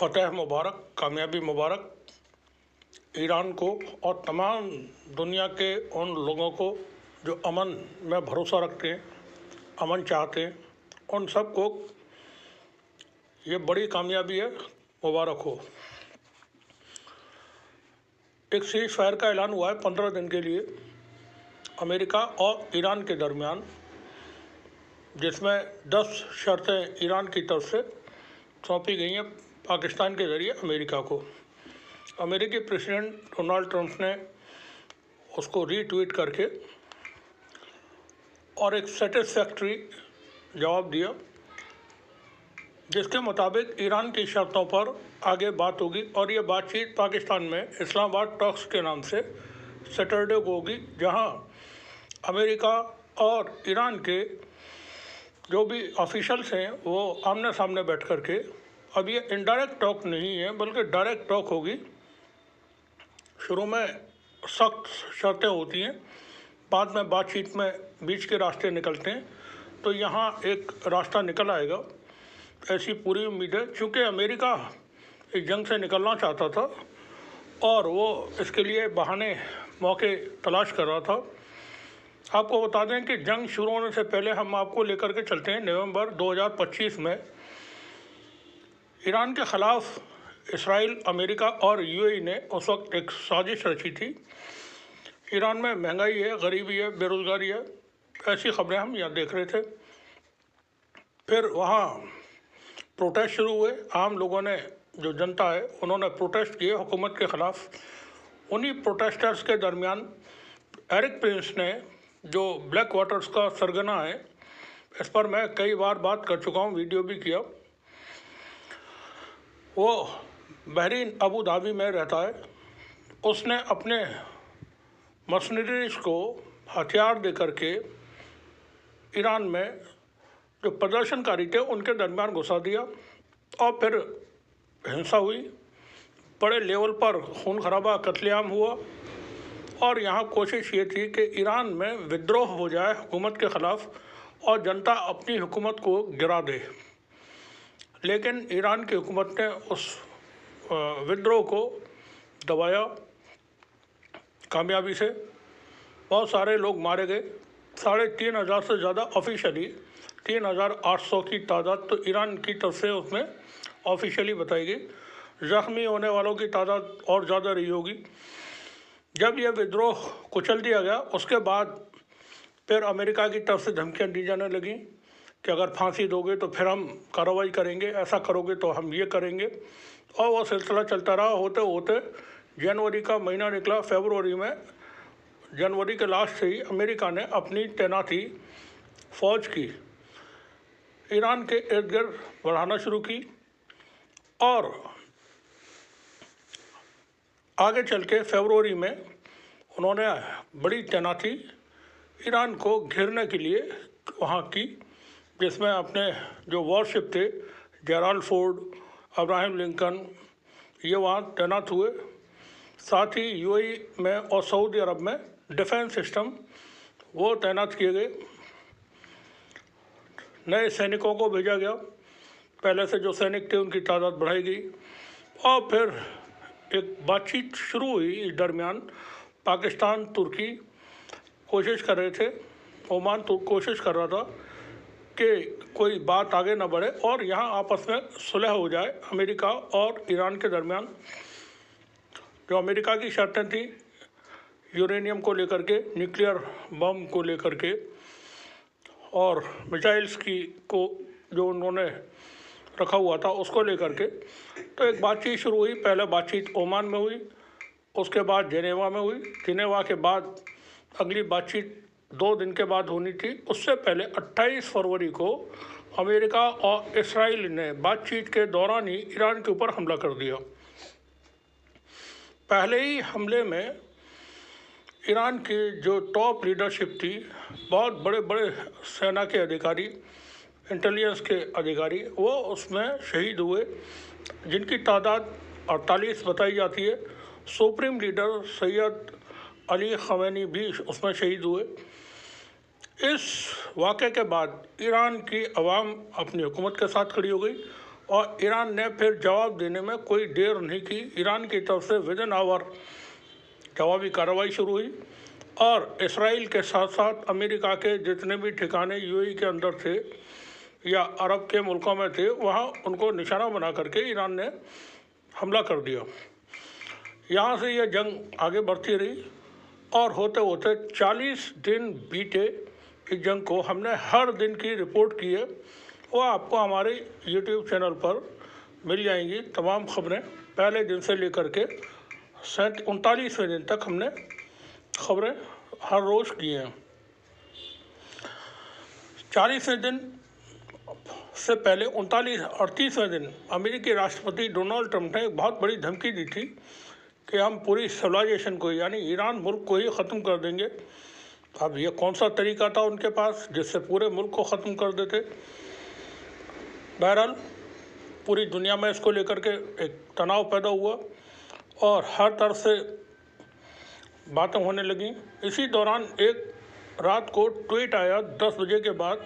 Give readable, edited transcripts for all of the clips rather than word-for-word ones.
फतेह मुबारक, कामयाबी मुबारक ईरान को और तमाम दुनिया के उन लोगों को जो अमन में भरोसा रखते हैं, अमन चाहते हैं, उन सबको ये बड़ी कामयाबी है, मुबारक हो। एक सीज फायर का ऐलान हुआ है 15 दिन के लिए अमेरिका और ईरान के दरमियान, जिसमें 10 शर्तें ईरान की तरफ से सौंपी गई हैं पाकिस्तान के ज़रिए अमेरिका को। अमेरिकी प्रेसिडेंट डोनाल्ड ट्रंप ने उसको रीट्वीट करके और एक सेटिस्फैक्ट्री जवाब दिया, जिसके मुताबिक ईरान की शर्तों पर आगे बात होगी और ये बातचीत पाकिस्तान में इस्लामाबाद टॉक्स के नाम से सैटरडे को होगी, जहां अमेरिका और ईरान के जो भी ऑफिशियल्स हैं वो आमने सामने बैठ कर के, अब ये इनडायरेक्ट टॉक नहीं है बल्कि डायरेक्ट टॉक होगी। शुरू में सख्त शर्तें होती हैं, बाद में बातचीत में बीच के रास्ते निकलते हैं, तो यहाँ एक रास्ता निकल आएगा, ऐसी पूरी उम्मीद है। चूँकि अमेरिका इस जंग से निकलना चाहता था और वो इसके लिए बहाने मौके तलाश कर रहा था। आपको बता दें कि जंग शुरू होने से पहले हम आपको लेकर के चलते हैं नवंबर 2025 में ईरान के ख़िलाफ़ इसराइल, अमेरिका और यूएई ने उस वक्त एक साजिश रची थी। ईरान में महंगाई है, गरीबी है, बेरोज़गारी है, ऐसी खबरें हम यहाँ देख रहे थे। फिर वहाँ प्रोटेस्ट शुरू हुए, आम लोगों ने, जो जनता है, उन्होंने प्रोटेस्ट किए हुकूमत के ख़िलाफ़। उन्हीं प्रोटेस्टर्स के दरमियान एरिक प्रिंस ने, जो ब्लैक वाटर्स का सरगना है, इस पर मैं कई बार बात कर चुका हूँ, वीडियो भी किया, वो बहरीन अबू धाबी में रहता है। उसने अपने मर्सनरीज को हथियार दे करके ईरान में जो प्रदर्शनकारी थे उनके दरमियान घुसा दिया और फिर हिंसा हुई, बड़े लेवल पर खून खराबा, कत्लेआम हुआ और यहाँ कोशिश ये थी कि ईरान में विद्रोह हो जाए हुकूमत के ख़िलाफ़ और जनता अपनी हुकूमत को गिरा दे। लेकिन ईरान की हुकूमत ने उस विद्रोह को दबाया कामयाबी से। बहुत सारे लोग मारे गए, 3,500 से ज़्यादा, ऑफिशियली 3,800 की तादाद तो ईरान की तरफ से उसमें ऑफिशियली बताई गई। ज़ख्मी होने वालों की तादाद और ज़्यादा रही होगी। जब यह विद्रोह कुचल दिया गया, उसके बाद फिर अमेरिका की तरफ से धमकियाँ दी जाने लगीं कि अगर फांसी दोगे तो फिर हम कार्रवाई करेंगे, ऐसा करोगे तो हम ये करेंगे, और वो सिलसिला चलता रहा। होते होते जनवरी का महीना निकला। फरवरी में, जनवरी के लास्ट से ही अमेरिका ने अपनी तैनाती फ़ौज की ईरान के इर्द गिर्द बढ़ाना शुरू की और आगे चल के फरवरी में उन्होंने बड़ी तैनाती ईरान को घेरने के लिए वहाँ की, जिसमें अपने जो वॉरशिप थे, जेराल्ड फोर्ड, अब्राहम लिंकन, ये वहाँ तैनात हुए। साथ ही यूएई में और सऊदी अरब में डिफेंस सिस्टम वो तैनात किए गए। नए सैनिकों को भेजा गया, पहले से जो सैनिक थे उनकी तादाद बढ़ाई गई और फिर एक बातचीत शुरू हुई। इस दरमियान पाकिस्तान, तुर्की कोशिश कर रहे थे, ओमान तो कोशिश कर रहा था कि कोई बात आगे ना बढ़े और यहाँ आपस में सुलह हो जाए अमेरिका और ईरान के दरमियान। जो अमेरिका की शर्तें थी यूरेनियम को लेकर के, न्यूक्लियर बम को लेकर के और मिसाइल्स की को जो उन्होंने रखा हुआ था उसको लेकर के, तो एक बातचीत शुरू हुई। पहले बातचीत ओमान में हुई, उसके बाद जेनेवा में हुई। जेनेवा के बाद अगली बातचीत 2 दिन के बाद होनी थी। उससे पहले 28 फरवरी को अमेरिका और इसराइल ने बातचीत के दौरान ही ईरान के ऊपर हमला कर दिया। पहले ही हमले में ईरान की जो टॉप लीडरशिप थी, बहुत बड़े बड़े सेना के अधिकारी, इंटेलिजेंस के अधिकारी, वो उसमें शहीद हुए, जिनकी तादाद 48 बताई जाती है। Supreme leader Syed Ali Khamenei भी उसमें शहीद हुए। इस वाक़े के बाद ईरान की अवाम अपनी हुकूमत के साथ खड़ी हो गई और ईरान ने फिर जवाब देने में कोई देर नहीं की। ईरान की तरफ से विद इन आवर जवाबी कार्रवाई शुरू हुई और इसराइल के साथ साथ अमेरिका के जितने भी ठिकाने यूएई के अंदर थे या अरब के मुल्कों में थे, वहाँ उनको निशाना बना करके ईरान ने हमला कर दिया। यहाँ से यह जंग आगे बढ़ती रही और होते होते 40 दिन बीते। इस जंग को हमने हर दिन की रिपोर्ट की है, वो आपको हमारे YouTube चैनल पर मिल जाएंगी तमाम खबरें। पहले दिन से लेकर के 39वें दिन तक हमने खबरें हर रोज़ की हैं। 40वें दिन से पहले 38वें दिन अमेरिकी राष्ट्रपति डोनाल्ड ट्रंप ने एक बहुत बड़ी धमकी दी थी कि हम पूरी सिविलाइजेशन को यानी ईरान मुल्क को ही ख़त्म कर देंगे। अब ये कौन सा तरीका था उनके पास जिससे पूरे मुल्क को ख़त्म कर देते। बहरहाल पूरी दुनिया में इसको लेकर के एक तनाव पैदा हुआ और हर तरफ से बातें होने लगी। इसी दौरान एक रात को ट्वीट आया 10 बजे के बाद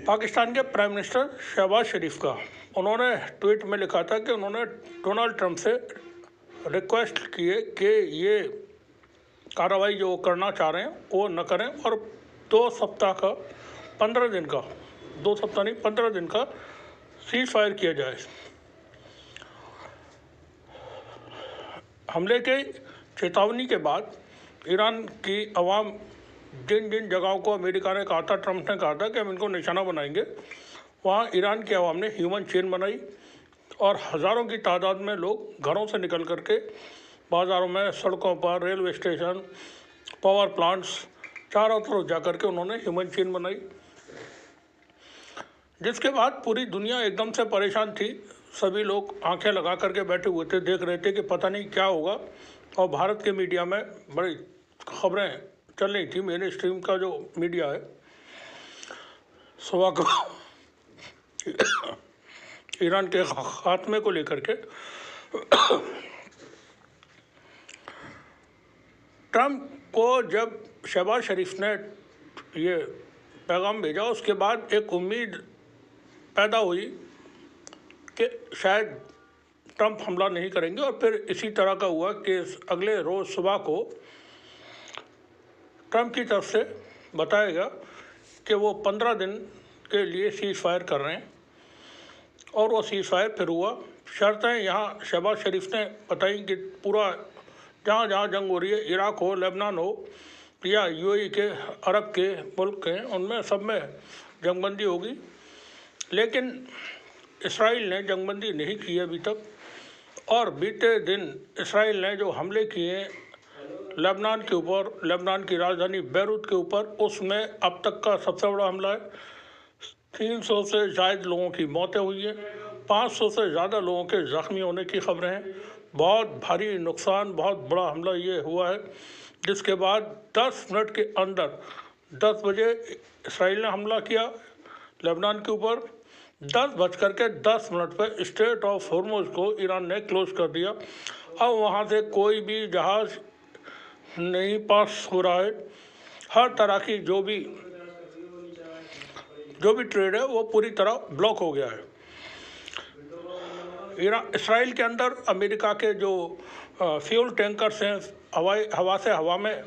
पाकिस्तान के प्राइम मिनिस्टर शहबाज शरीफ का। उन्होंने ट्वीट में लिखा था कि उन्होंने डोनाल्ड ट्रंप से रिक्वेस्ट की है कि ये कार्रवाई जो करना चाह रहे हैं वो न करें और 2 सप्ताह का 15 दिन का 2 सप्ताह नहीं 15 दिन का सीज फायर किया जाए। हमले के चेतावनी के बाद ईरान की आवाम जिन जिन जगहों को अमेरिका ने कहा था, ट्रंप ने कहा था कि हम इनको निशाना बनाएंगे, वहाँ ईरान की आवाम ने ह्यूमन चेन बनाई और हज़ारों की तादाद में लोग घरों से निकल करके बाज़ारों में, सड़कों पर, रेलवे स्टेशन, पावर प्लांट्स, चारों तरफ जा कर के उन्होंने ह्यूमन चेन बनाई। जिसके बाद पूरी दुनिया एकदम से परेशान थी। सभी लोग आंखें लगा करके बैठे हुए थे, देख रहे थे कि पता नहीं क्या होगा। और भारत के मीडिया में बड़ी खबरें चल रही थी। मेन स्ट्रीम का जो मीडिया है सुबह को ईरान के खात्मे को लेकर के ट्रंप को जब शहबाज शरीफ ने ये पैगाम भेजा, उसके बाद एक उम्मीद पैदा हुई कि शायद ट्रंप हमला नहीं करेंगे। और फिर इसी तरह का हुआ कि अगले रोज़ सुबह को ट्रंप की तरफ से बताया गया कि वो 15 दिन के लिए सीज फायर कर रहे हैं और वो सीज फायर फिर हुआ। शर्तें यहाँ शहबाज शरीफ ने बताई कि पूरा जहाँ जहाँ जंग हो रही है, इराक हो, लेबनान हो या यूएई के अरब के मुल्क हैं, उनमें सब में जंगबंदी होगी। लेकिन इसराइल ने जंगबंदी नहीं की है अभी तक। और बीते दिन इसराइल ने जो हमले किए लेबनान के ऊपर, लेबनान की राजधानी बैरूत के ऊपर, उसमें अब तक का सबसे बड़ा हमला है। 300 से ज़्यादा लोगों की मौतें हुई हैं, 500 से ज़्यादा लोगों के ज़ख्मी होने की खबरें हैं। बहुत भारी नुकसान, बहुत बड़ा हमला ये हुआ है। जिसके बाद 10 मिनट के अंदर 10 बजे इसराइल ने हमला किया लेबनान के ऊपर। 10:10 पर स्ट्रेट ऑफ हॉर्मुज़ को ईरान ने क्लोज कर दिया। अब वहाँ से कोई भी जहाज़ नहीं पास हो रहा है। हर तरह की जो भी ट्रेड है वो पूरी तरह ब्लॉक हो गया है। इसराइल के अंदर अमेरिका के जो फ्यूल टैंकर्स हैं, हवा से हवा में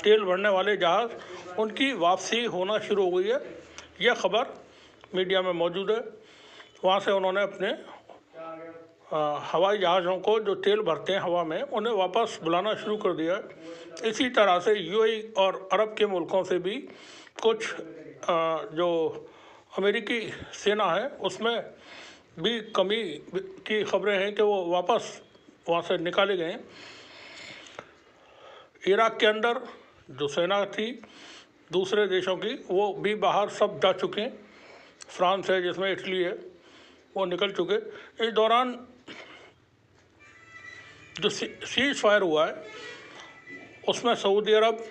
तेल भरने वाले जहाज़, उनकी वापसी होना शुरू हो गई है। यह खबर मीडिया में मौजूद है। वहाँ से उन्होंने अपने हवाई जहाज़ों को जो तेल भरते हैं हवा में, उन्हें वापस बुलाना शुरू कर दिया है। इसी तरह से यूएई और अरब के मुल्कों से भी कुछ जो अमेरिकी सेना है उसमें भी कमी की खबरें हैं कि वो वापस वहाँ से निकाले गए। इराक के अंदर जो सेना थी दूसरे देशों की, वो भी बाहर सब जा चुके हैं। फ्रांस है जिसमें इटली है, वो निकल चुके। इस दौरान जो सीज फायर हुआ है उसमें सऊदी अरब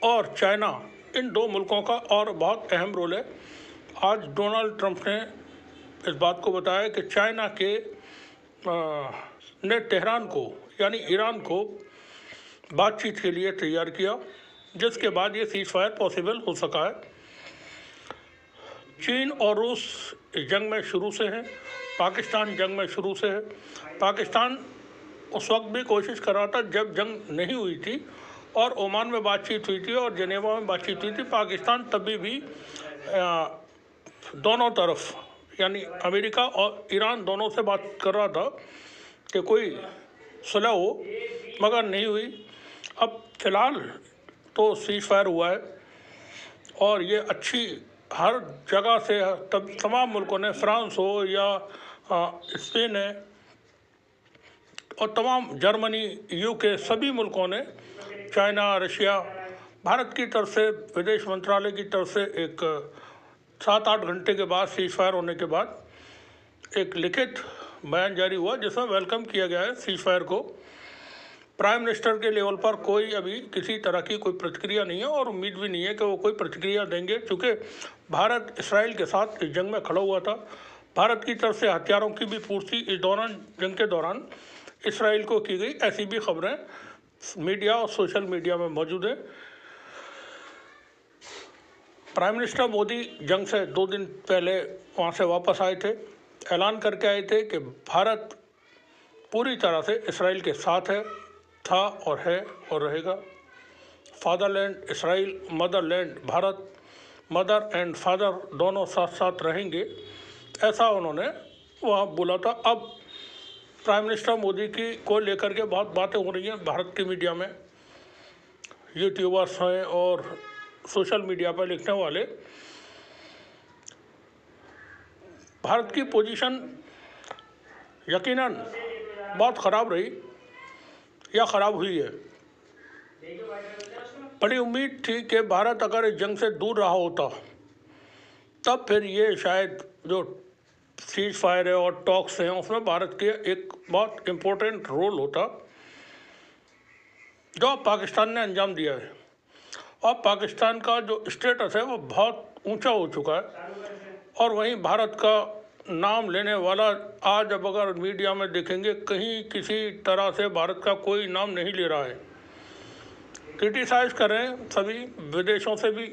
और चाइना, इन 2 मुल्कों का और बहुत अहम रोल है। आज डोनाल्ड ट्रंप ने इस बात को बताया कि चाइना के ने तेहरान को यानी ईरान को बातचीत के लिए तैयार किया, जिसके बाद ये सीज फायर पॉसिबल हो सका है। चीन और रूस इस जंग में शुरू से है, पाकिस्तान जंग में शुरू से है। पाकिस्तान उस वक्त भी कोशिश कर रहा था जब जंग नहीं हुई थी और ओमान में बातचीत हुई थी और जनेवा में बातचीत हुई थी। पाकिस्तान तभी भी दोनों तरफ यानी अमेरिका और ईरान दोनों से बात कर रहा था कि कोई सुलह हो, मगर नहीं हुई। अब फिलहाल तो सीज फायर हुआ है और ये अच्छी हर जगह से तमाम मुल्कों ने, फ्रांस हो या स्पेन है और तमाम जर्मनी, यूके, सभी मुल्कों ने, चाइना, रशिया, भारत की तरफ से विदेश मंत्रालय की तरफ से एक 7-8 घंटे के बाद सीज फायर होने के बाद एक लिखित बयान जारी हुआ जिसमें वेलकम किया गया है सीज फायर को। प्राइम मिनिस्टर के लेवल पर कोई अभी किसी तरह की कोई प्रतिक्रिया नहीं है और उम्मीद भी नहीं है कि वो कोई प्रतिक्रिया देंगे, क्योंकि भारत इसराइल के साथ इस जंग में खड़ा हुआ था। भारत की तरफ से हथियारों की भी पूर्ति इस दौरान, जंग के दौरान इसराइल को की गई, ऐसी भी खबरें मीडिया और सोशल मीडिया में मौजूद है। प्राइम मिनिस्टर मोदी जंग से 2 दिन पहले वहाँ से वापस आए थे, ऐलान करके आए थे कि भारत पूरी तरह से इसराइल के साथ है, था और है और रहेगा। Fatherland Israel, Motherland Bharat, mother and father दोनों साथ साथ रहेंगे, ऐसा उन्होंने वहाँ बोला था। अब प्राइम मिनिस्टर मोदी की को लेकर के बहुत बातें हो रही हैं भारत की मीडिया में, यूट्यूबर्स हैं और सोशल मीडिया पर लिखने वाले। भारत की पोजीशन यकीनन बहुत ख़राब रही या ख़राब हुई है। बड़ी उम्मीद थी कि भारत अगर इस जंग से दूर रहा होता तब फिर ये शायद जो सीज फायर है और टॉक्स हैं उसमें भारत के एक बहुत इम्पोर्टेंट रोल होता, जो पाकिस्तान ने अंजाम दिया है। और पाकिस्तान का जो स्टेटस है वो बहुत ऊंचा हो चुका है और वहीं भारत का नाम लेने वाला आज अब अगर मीडिया में देखेंगे कहीं किसी तरह से भारत का कोई नाम नहीं ले रहा है। क्रिटिसाइज कर रहे हैं, सभी विदेशों से भी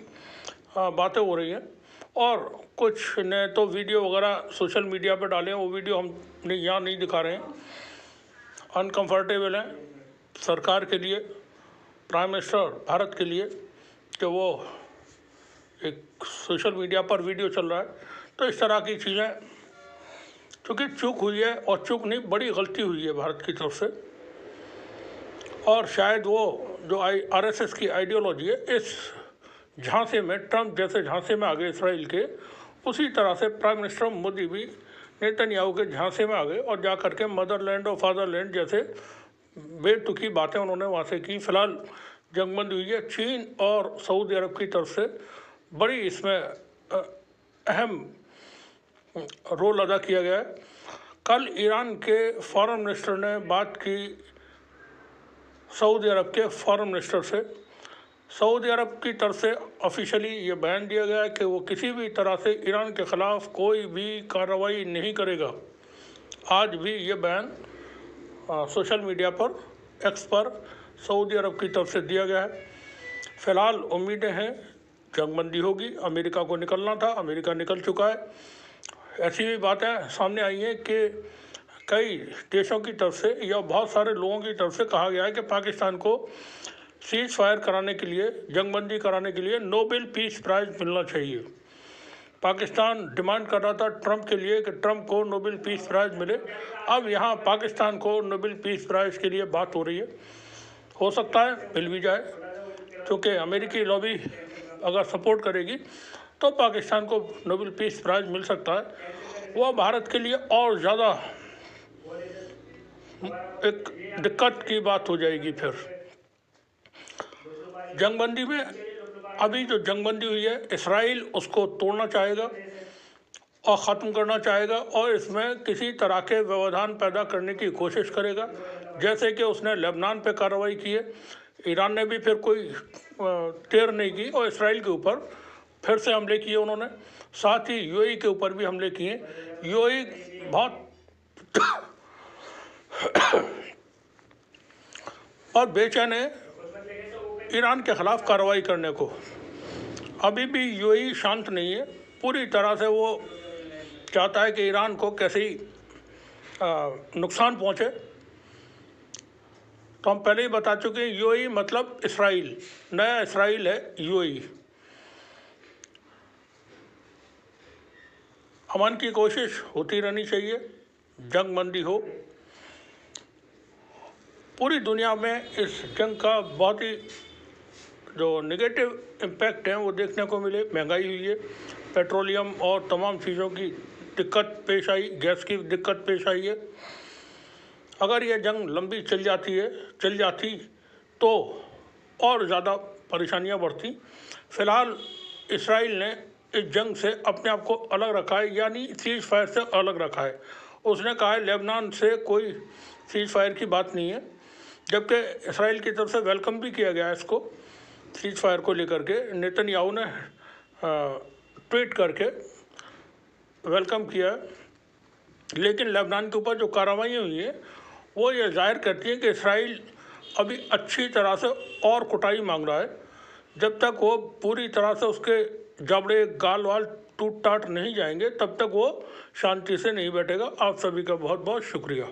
बातें हो रही हैं और कुछ ने तो वीडियो वगैरह सोशल मीडिया पर डाले हैं, वो वीडियो हम यहाँ नहीं दिखा रहे हैं। अनकंफर्टेबल हैं सरकार के लिए, प्राइम मिनिस्टर भारत के लिए कि वो एक सोशल मीडिया पर वीडियो चल रहा है। तो इस तरह की चीज़ें, क्योंकि चूक हुई है और चूक नहीं बड़ी गलती हुई है भारत की तरफ से, और शायद वो जो आरएसएस की आइडियोलॉजी है इस झांसे में, ट्रंप जैसे झांसे में आ गए इसराइल के, उसी तरह से प्राइम मिनिस्टर मोदी भी नेतन्याहू के झांसे में आ गए और जा करके मदरलैंड और फादरलैंड जैसे बेतुकी बातें उन्होंने वहाँ से की। फिलहाल जंगबंदी हुई है, चीन और सऊदी अरब की तरफ से बड़ी इसमें अहम रोल अदा किया गया है। कल ईरान के फॉरेन मिनिस्टर ने बात की सऊदी अरब के फॉरेन मिनिस्टर से। सऊदी अरब की तरफ से ऑफिशियली ये बयान दिया गया है कि वो किसी भी तरह से ईरान के ख़िलाफ़ कोई भी कार्रवाई नहीं करेगा। आज भी ये बयान सोशल मीडिया पर, एक्स पर सऊदी अरब की तरफ से दिया गया है। फ़िलहाल उम्मीदें हैं जंगबंदी होगी, अमेरिका को निकलना था, अमेरिका निकल चुका है। ऐसी भी बातें सामने आई हैं कि कई देशों की तरफ से या बहुत सारे लोगों की तरफ से कहा गया है कि पाकिस्तान को सीज फायर कराने के लिए, जंगबंदी कराने के लिए नोबेल पीस प्राइज़ मिलना चाहिए। पाकिस्तान डिमांड कर रहा था ट्रंप के लिए कि ट्रंप को नोबेल पीस प्राइज़ मिले। अब यहाँ पाकिस्तान को नोबेल पीस प्राइज़ के लिए बात हो रही है। हो सकता है मिल भी जाए, क्योंकि अमेरिकी लॉबी अगर सपोर्ट करेगी तो पाकिस्तान को नोबेल पीस प्राइज़ मिल सकता है। वह भारत के लिए और ज़्यादा एक दिक्कत की बात हो जाएगी। फिर जंगबंदी में अभी जो जंगबंदी हुई है, इसराइल उसको तोड़ना चाहेगा और ख़त्म करना चाहेगा और इसमें किसी तरह के व्यवधान पैदा करने की कोशिश करेगा, जैसे कि उसने लेबनान पे कार्रवाई की है। ईरान ने भी फिर कोई टेर नहीं की और इसराइल के ऊपर फिर से हमले किए उन्होंने। साथ ही यूएई के ऊपर भी हमले किए। यूएई बहुत और बेचैन है ईरान के ख़िलाफ़ कार्रवाई करने को। अभी भी यूएई शांत नहीं है। पूरी तरह से वो चाहता है कि ईरान को कैसे ही नुकसान पहुंचे। तो हम पहले ही बता चुके हैं, यूएई मतलब इसराइल, नया इसराइल है यूएई। अमन की कोशिश होती रहनी चाहिए, जंग बंदी हो। पूरी दुनिया में इस जंग का बहुत ही जो नेगेटिव इम्पैक्ट है वो देखने को मिले। महंगाई हुई है, पेट्रोलियम और तमाम चीज़ों की दिक्कत पेश आई, गैस की दिक्कत पेश आई है। अगर ये जंग लंबी चल जाती तो और ज़्यादा परेशानियां बढ़ती। फ़िलहाल इसराइल ने इस जंग से अपने आप को अलग रखा है, यानी सीज फायर से अलग रखा है। उसने कहा है लेबनान से कोई सीज फायर की बात नहीं है, जबकि इसराइल की तरफ से वेलकम भी किया गया है इसको, सीज फायर को लेकर के। नेतन्याहू ने ट्वीट करके वेलकम किया है। लेकिन लेबनान के ऊपर जो कार्रवाई हुई है वो ये जाहिर करती है कि इसराइल अभी अच्छी तरह से और कुटाई मांग रहा है। जब तक वो पूरी तरह से उसके जबड़े गाल वाल टूट टाट नहीं जाएंगे तब तक वो शांति से नहीं बैठेगा। आप सभी का बहुत बहुत शुक्रिया।